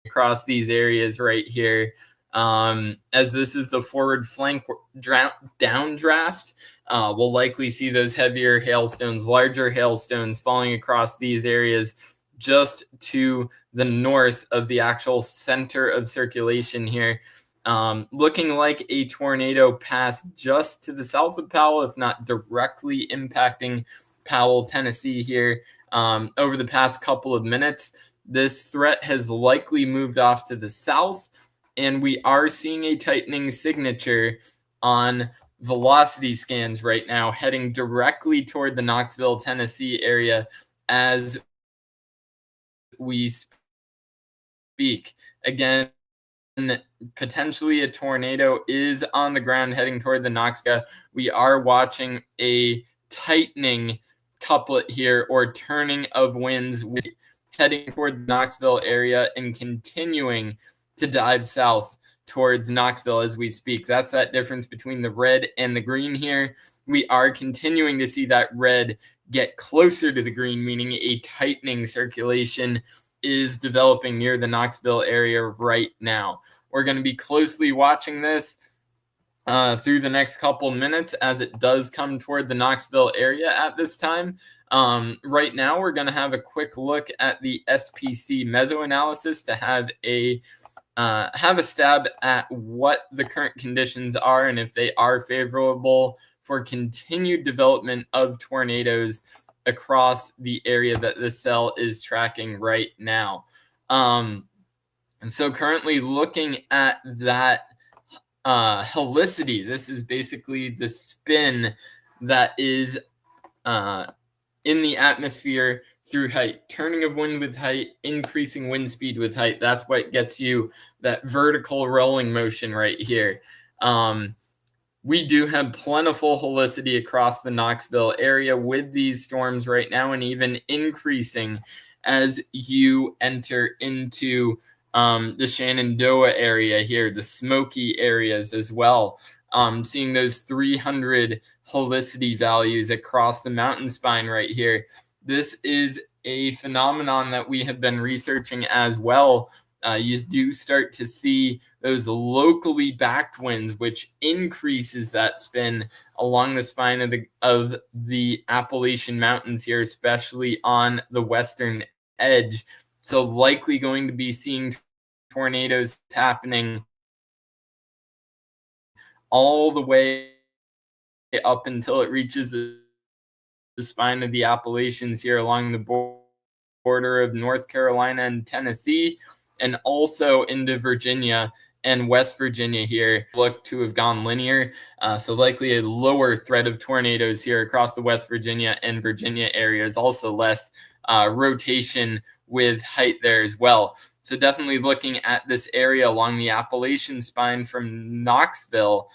across these areas right here. As this is the forward flank downdraft, we'll likely see those heavier hailstones, larger hailstones falling across these areas just to the north of the actual center of circulation here. Looking like a tornado pass just to the south of Powell, if not directly impacting Powell, Tennessee here over the past couple of minutes. This threat has likely moved off to the south, and we are seeing a tightening signature on velocity scans right now, heading directly toward the Knoxville, Tennessee area as we speak. Again, potentially a tornado is on the ground heading toward the Knoxville. We are watching a tightening couplet here, or turning of winds, heading toward the Knoxville area and continuing to dive south towards Knoxville as we speak. That's that difference between the red and the green here. We are continuing to see that red get closer to the green, meaning a tightening circulation is developing near the Knoxville area right now. We're going to be closely watching this through the next couple minutes as it does come toward the Knoxville area at this time. Right now, we're going to have a quick look at the SPC mesoanalysis to have a stab at what the current conditions are and if they are favorable for continued development of tornadoes across the area that the cell is tracking right now. So currently looking at that helicity, this is basically the spin that is in the atmosphere through height, turning of wind with height, increasing wind speed with height. That's what gets you that vertical rolling motion right here. We do have plentiful helicity across the Knoxville area with these storms right now, and even increasing as you enter into the Shenandoah area here, the Smoky areas as well. Seeing those 300 helicity values across the mountain spine right here. This is a phenomenon that we have been researching as well. You do start to see those locally backed winds, which increases that spin along the spine of the Appalachian Mountains here, especially on the western edge. So likely going to be seeing tornadoes happening all the way up until it reaches the spine of the Appalachians here along the border of North Carolina and Tennessee, and also into Virginia and West Virginia here look to have gone linear. So likely a lower threat of tornadoes here across the West Virginia and Virginia areas, also less rotation with height there as well. So definitely looking at this area along the Appalachian spine from Knoxville,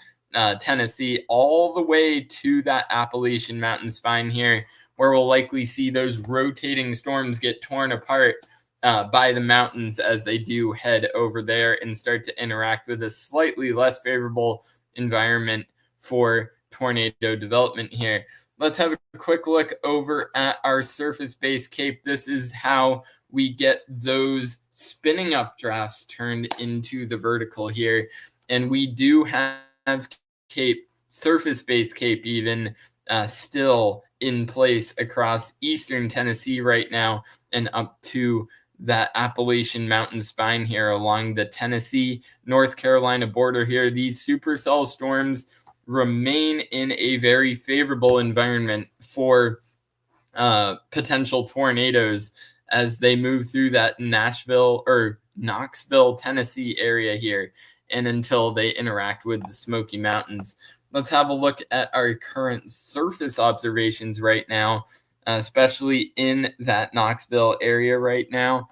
Tennessee, all the way to that Appalachian mountain spine here, where we'll likely see those rotating storms get torn apart by the mountains as they do head over there and start to interact with a slightly less favorable environment for tornado development here. Let's have a quick look over at our surface-based CAPE. This is how we get those spinning updrafts turned into the vertical here. And we do have CAPE, surface-based CAPE even, still in place across eastern Tennessee right now and up to that Appalachian mountain spine here along the Tennessee, North Carolina border here. These supercell storms remain in a very favorable environment for potential tornadoes as they move through that Knoxville, Tennessee area here, and until they interact with the Smoky Mountains. Let's have a look at our current surface observations right now, especially in that Knoxville area right now.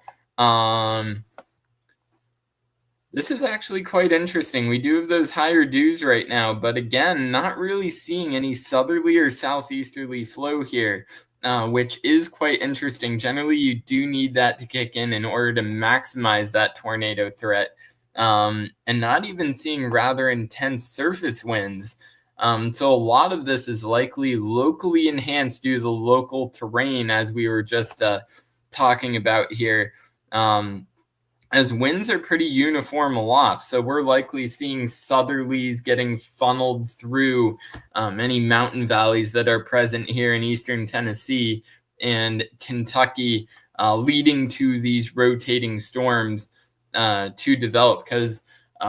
This is actually quite interesting. We do have those higher dews right now, but again, not really seeing any southerly or southeasterly flow here, which is quite interesting. Generally, you do need that to kick in order to maximize that tornado threat, and not even seeing rather intense surface winds. So a lot of this is likely locally enhanced due to the local terrain, as we were just talking about here. As winds are pretty uniform aloft, so we're likely seeing southerlies getting funneled through any mountain valleys that are present here in eastern Tennessee and Kentucky, leading to these rotating storms to develop, because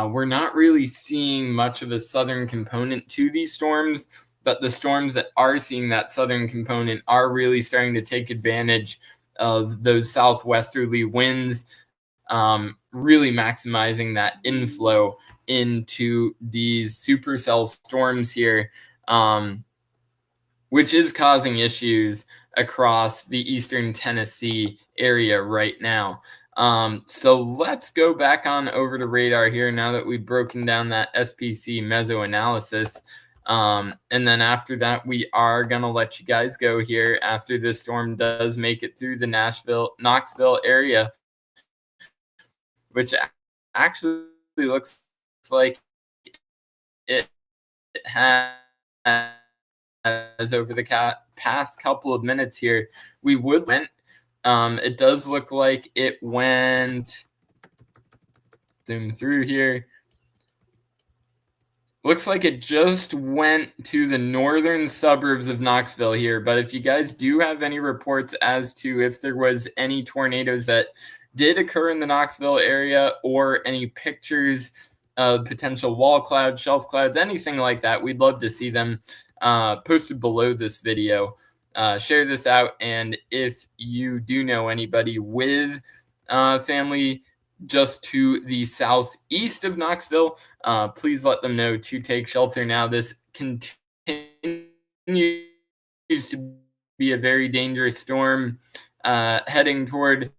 we're not really seeing much of a southern component to these storms, but the storms that are seeing that southern component are really starting to take advantage of those southwesterly winds, really maximizing that inflow into these supercell storms here, which is causing issues across the eastern Tennessee area right now. So let's go back on over to radar here now that we've broken down that SPC mesoanalysis. And then after that, we are going to let you guys go here after this storm does make it through the Knoxville area, which actually looks like it has over the past couple of minutes here. It does look like it went, zoom through here. Looks like it just went to the northern suburbs of Knoxville here, but if you guys do have any reports as to if there was any tornadoes that did occur in the Knoxville area, or any pictures of potential wall clouds, shelf clouds, anything like that, we'd love to see them posted below this video. Share this out, and if you do know anybody with family just to the southeast of Knoxville, please let them know to take shelter now. This continues to be a very dangerous storm heading toward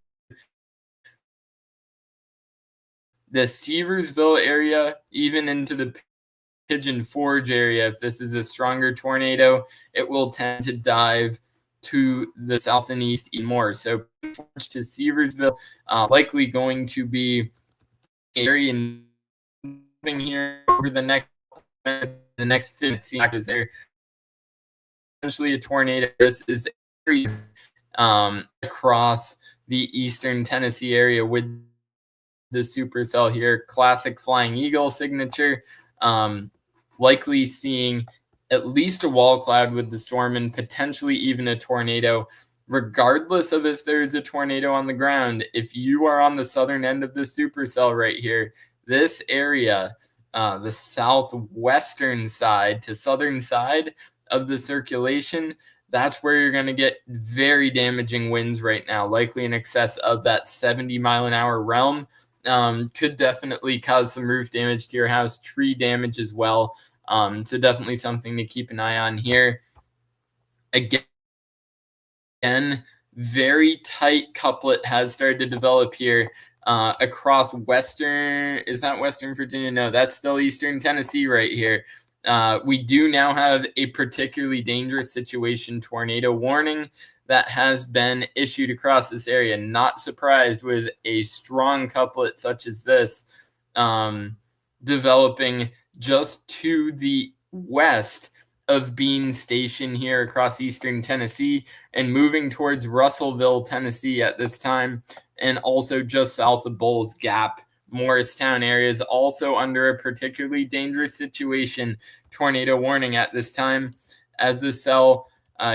the Seversville area, even into the Pigeon Forge area. If this is a stronger tornado, it will tend to dive to the south and east even more. So to Seversville, likely going to be area here over the next 15 because they're essentially a tornado. This is across the eastern Tennessee area with the supercell here, classic flying eagle signature. Likely seeing at least a wall cloud with the storm and potentially even a tornado. Regardless of if there's a tornado on the ground, if you are on the southern end of the supercell right here, this area, the southwestern side to southern side of the circulation, that's where you're going to get very damaging winds right now, likely in excess of that 70-mile-an-hour realm. Could definitely cause some roof damage to your house, tree damage as well. So definitely something to keep an eye on here. Again, very tight couplet has started to develop here across western, is that Western Virginia? No, that's still Eastern Tennessee right here. We do now have a particularly dangerous situation tornado warning that has been issued across this area. Not surprised with a strong couplet such as this developing just to the west of Bean Station here across eastern Tennessee and moving towards Russellville, Tennessee at this time, and also just south of Bulls Gap. Morristown area is also under a particularly dangerous situation tornado warning at this time as the cell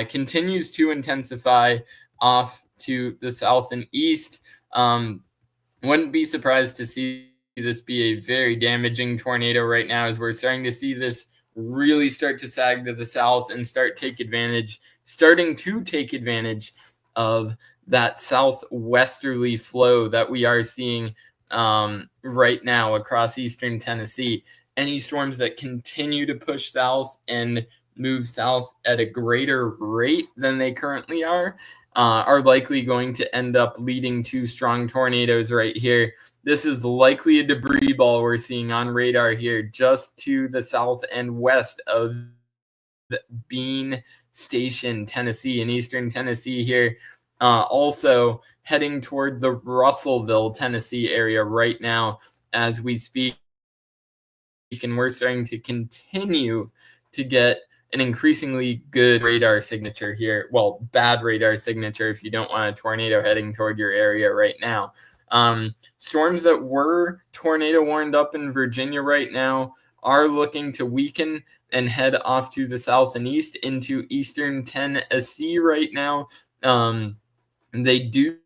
continues to intensify off to the south and east. Wouldn't be surprised to see this be a very damaging tornado right now, as we're starting to see this really start to sag to the south and starting to take advantage of that southwesterly flow that we are seeing right now across eastern Tennessee. Any storms that continue to push south and move south at a greater rate than they currently are likely going to end up leading to strong tornadoes right here. This is likely a debris ball we're seeing on radar here just to the south and west of Bean Station, Tennessee, in eastern Tennessee here. Also heading toward the Russellville, Tennessee area right now as we speak. And we're starting to continue to get an increasingly good radar signature here. Well, bad radar signature if you don't want a tornado heading toward your area right now. Storms that were tornado warned up in Virginia right now are looking to weaken and head off to the south and east into eastern Tennessee right now. They do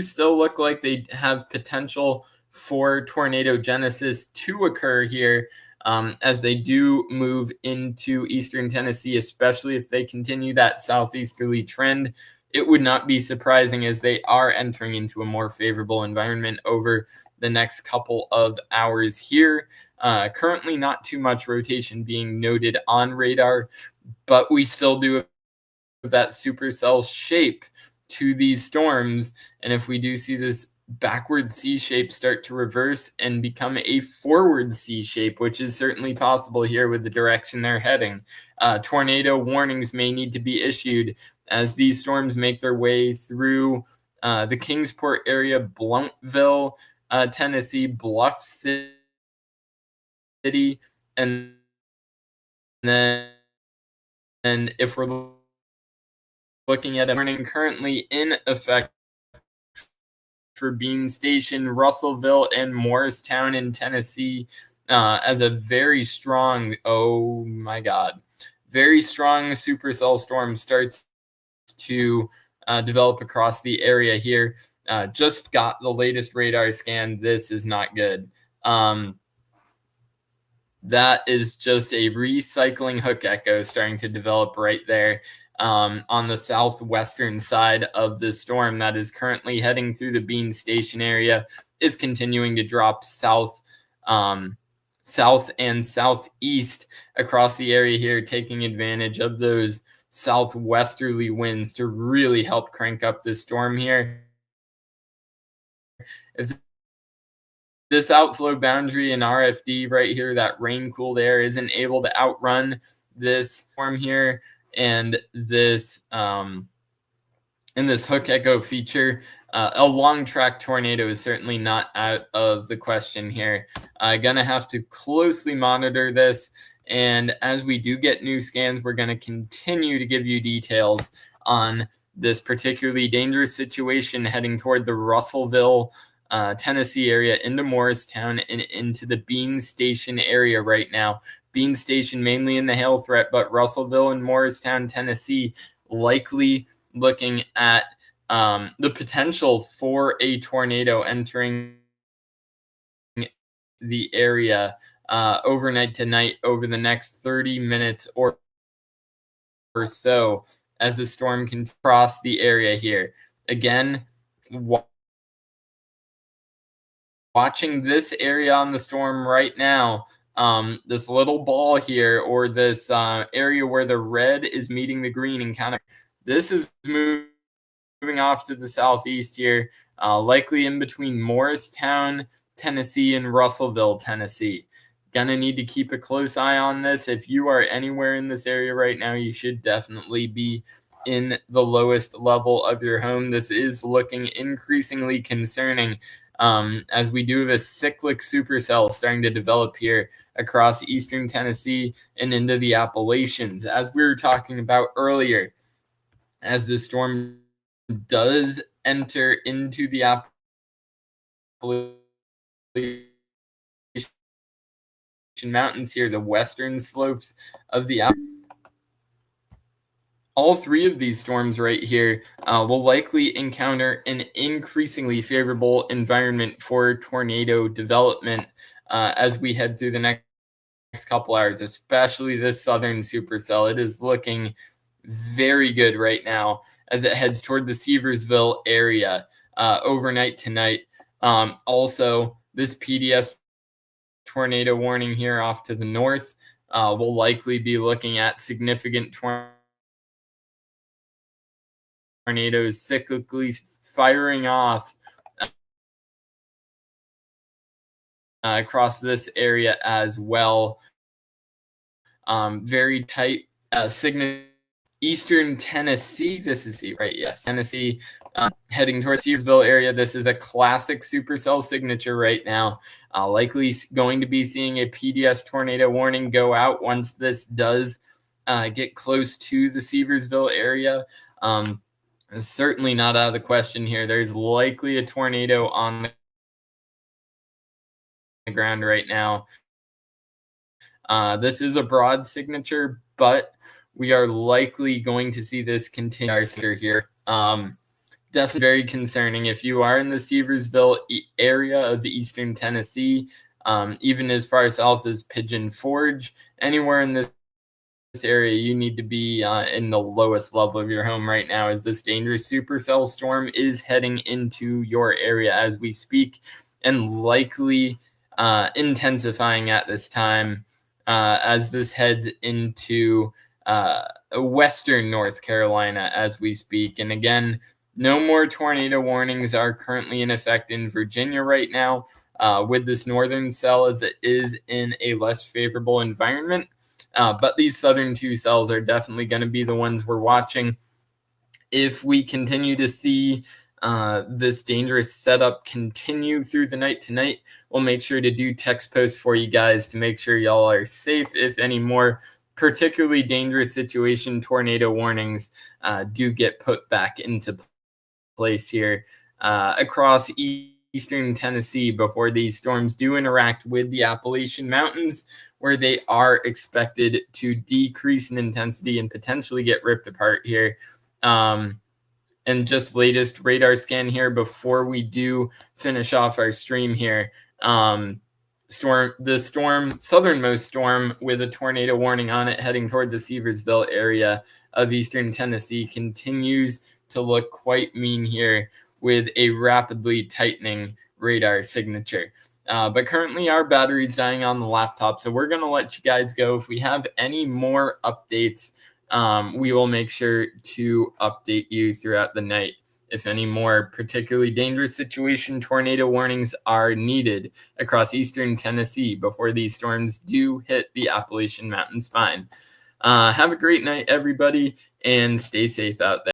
still look like they have potential for tornado genesis to occur here as they do move into eastern Tennessee, especially if they continue that southeasterly trend. It would not be surprising as they are entering into a more favorable environment over the next couple of hours here. Currently not too much rotation being noted on radar, but we still do have that supercell shape to these storms. And if we do see this backward C shape start to reverse and become a forward C shape, which is certainly possible here with the direction they're heading, tornado warnings may need to be issued as these storms make their way through the Kingsport area, Blountville, Tennessee, Bluff City, and then if we're looking at a warning currently in effect for Bean Station, Russellville, and Morristown in Tennessee, as a very strong, oh my God, very strong supercell storm starts to develop across the area here. Just got the latest radar scan. This is not good. That is just a recycling hook echo starting to develop right there on the southwestern side of the storm that is currently heading through the Bean Station area, is continuing to drop south, south and southeast across the area here, taking advantage of those southwesterly winds to really help crank up this storm here. If this outflow boundary and RFD right here, that rain cooled air, isn't able to outrun this storm here and this hook echo feature, a long track tornado is certainly not out of the question here. Gonna have to closely monitor this, and as we do get new scans, we're gonna continue to give you details on this particularly dangerous situation heading toward the Russellville, Tennessee area, into Morristown and into the Bean Station area right now. Bean Station mainly in the hail threat, but Russellville and Morristown, Tennessee, likely looking at the potential for a tornado entering the area overnight tonight over the next 30 minutes or so as the storm can cross the area here. Again, watching this area on the storm right now, this little ball here, or this area where the red is meeting the green and kind of, this is moving off to the southeast here, likely in between Morristown, Tennessee and Russellville, Tennessee. Gonna need to keep a close eye on this. If you are anywhere in this area right now, you should definitely be in the lowest level of your home. This is looking increasingly concerning as we do have a cyclic supercell starting to develop here across eastern Tennessee and into the Appalachians. As we were talking about earlier, as the storm does enter into the Appalachian Mountains here, the western slopes of the all three of these storms right here will likely encounter an increasingly favorable environment for tornado development as we head through the next couple hours, especially this southern supercell. It is looking very good right now as it heads toward the Seversville area overnight tonight. Also, this PDS tornado warning here off to the north will likely be looking at significant tornadoes cyclically firing off across this area as well. Very tight signature. Eastern Tennessee, this is right, yes, Tennessee, heading towards Seversville area. This is a classic supercell signature right now. Likely going to be seeing a PDS tornado warning go out once this does get close to the Seversville area. Certainly not out of the question here. There's likely a tornado on the ground right now. This is a broad signature, but we are likely going to see this continue here. Definitely very concerning. If you are in the Seversville area of eastern Tennessee, even as far south as Pigeon Forge, anywhere in this area, you need to be in the lowest level of your home right now, as this dangerous supercell storm is heading into your area as we speak, and likely intensifying at this time as this heads into western North Carolina as we speak. And again, no more tornado warnings are currently in effect in Virginia right now with this northern cell, as it is in a less favorable environment. But these southern two cells are definitely going to be the ones we're watching. If we continue to see this dangerous setup continue through the night tonight, we'll make sure to do text posts for you guys to make sure y'all are safe. If any more particularly dangerous situation tornado warnings do get put back into place here across eastern Tennessee before these storms do interact with the Appalachian Mountains, where they are expected to decrease in intensity and potentially get ripped apart here. And just latest radar scan here before we do finish off our stream here. The southernmost storm with a tornado warning on it heading toward the Seversville area of eastern Tennessee continues to look quite mean here with a rapidly tightening radar signature. But currently our battery's dying on the laptop, so we're going to let you guys go. If we have any more updates, we will make sure to update you throughout the night. If any more particularly dangerous situation tornado warnings are needed across eastern Tennessee before these storms do hit the Appalachian Mountain spine. Have a great night, everybody, and stay safe out there.